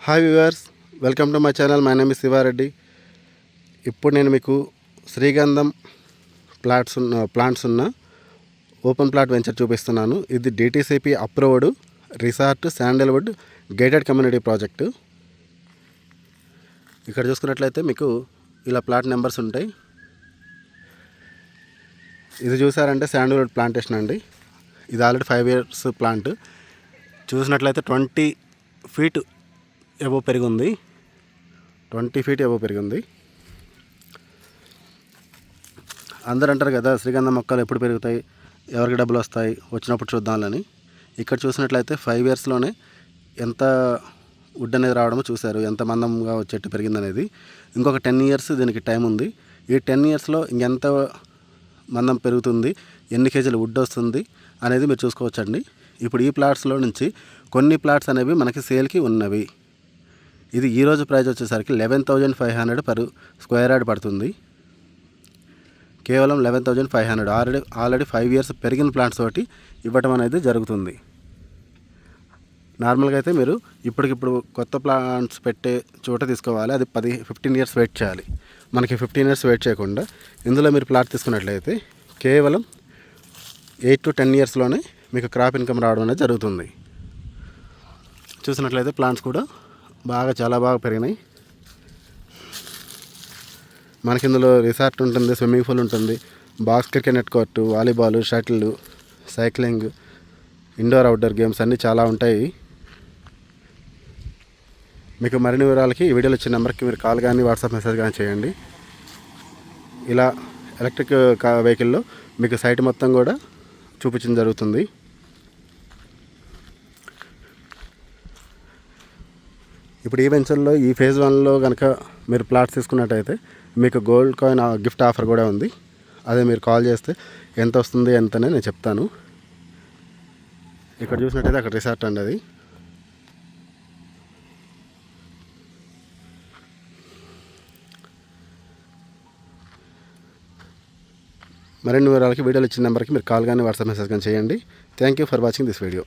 Hi viewers, welcome to my channel. My name is Sivareddy. ఇప్పుడు నేను మీకు శ్రీగంధం ప్లాంట్స్ ఉన్న ఓపెన్ ప్లాట్ వెంచర్ చూపిస్తున్నాను. ఇది DTCP approved resort sandalwood gated community project. ఇక్కడ చూసుకున్నట్లయితే మీకు ఇలా ప్లాట్ నెంబర్స్ ఉంటాయి. ఇది చూసారంటే శాండల్వుడ్ ప్లాంటేషన్ అండి. ఇది ఆల్రెడీ 5 years ప్లాంట్. చూసినట్లయితే 20 feet ఎబో పెరిగింది. 20 feet ఎబో పెరిగింది. అందరూ అంటారు కదా, శ్రీగంధం మొక్కలు ఎప్పుడు పెరుగుతాయి, ఎవరికి డబ్బులు వస్తాయి, వచ్చినప్పుడు చూద్దామని. ఇక్కడ చూసినట్లయితే 5 yearsలోనే ఎంత వుడ్ అనేది రావడమో చూశారు, ఎంత మందంగా చెట్టు పెరిగిందనేది. ఇంకొక 10 years దీనికి టైం ఉంది. ఈ 10 yearsలో ఇంకెంత మందం పెరుగుతుంది, ఎన్ని కేజీలు వుడ్ వస్తుంది అనేది మీరు చూసుకోవచ్చండి. ఇప్పుడు ఈ ప్లాట్స్లో నుంచి కొన్ని ప్లాట్స్ అనేవి మనకి సేల్కి ఉన్నవి. ఇది ఈరోజు ప్రైస్ వచ్చేసరికి 11,500 per square yard పడుతుంది. కేవలం 11,500. ఆల్రెడీ 5 years పెరిగిన ప్లాంట్స్ తోటి ఇవ్వటం అనేది జరుగుతుంది. నార్మల్గా అయితే మీరు ఇప్పటికిప్పుడు కొత్త ప్లాంట్స్ పెట్టే చోట తీసుకోవాలి. అది 15 years వెయిట్ చేయాలి. మనకి 15 years వెయిట్ చేయకుండా ఇందులో మీరు ప్లాట్ తీసుకున్నట్లయితే కేవలం 8 to 10 yearsలోనే మీకు క్రాప్ ఇన్కమ్ రావడం అనేది జరుగుతుంది. చూసినట్లయితే ప్లాంట్స్ కూడా చాలా బాగా పెరిగినాయి. మనకి ఇందులో రిసార్ట్ ఉంటుంది, స్విమ్మింగ్ పూల్ ఉంటుంది, box cricket net court, volleyball, shuttle, cycling, indoor outdoor games అన్నీ చాలా ఉంటాయి. మీకు మరిన్ని వివరాలకి ఈ వీడియోలో ఇచ్చిన నెంబర్కి మీరు కాల్ కానీ వాట్సాప్ మెసేజ్ కానీ చేయండి. ఇలా ఎలక్ట్రిక్ వెహికల్లో మీకు సైట్ మొత్తం కూడా చూపించడం జరుగుతుంది. ఇప్పుడు ఈ వెంచర్లో ఈ phase 1లో కనుక మీరు ప్లాట్స్ తీసుకున్నట్టయితే మీకు గోల్డ్ కాయిన్ గిఫ్ట్ ఆఫర్ కూడా ఉంది. అదే మీరు కాల్ చేస్తే ఎంత వస్తుంది ఎంతనే నేను చెప్తాను. ఇక్కడ చూసినట్టయితే అక్కడ రిసార్ట్ అండి. అది మరిన్ని వివరాలకి వీడియోలో ఇచ్చిన నెంబర్కి మీరు కాల్ కానీ వాట్సాప్ మెసేజ్ కానీ చేయండి. Thank you for watching this video.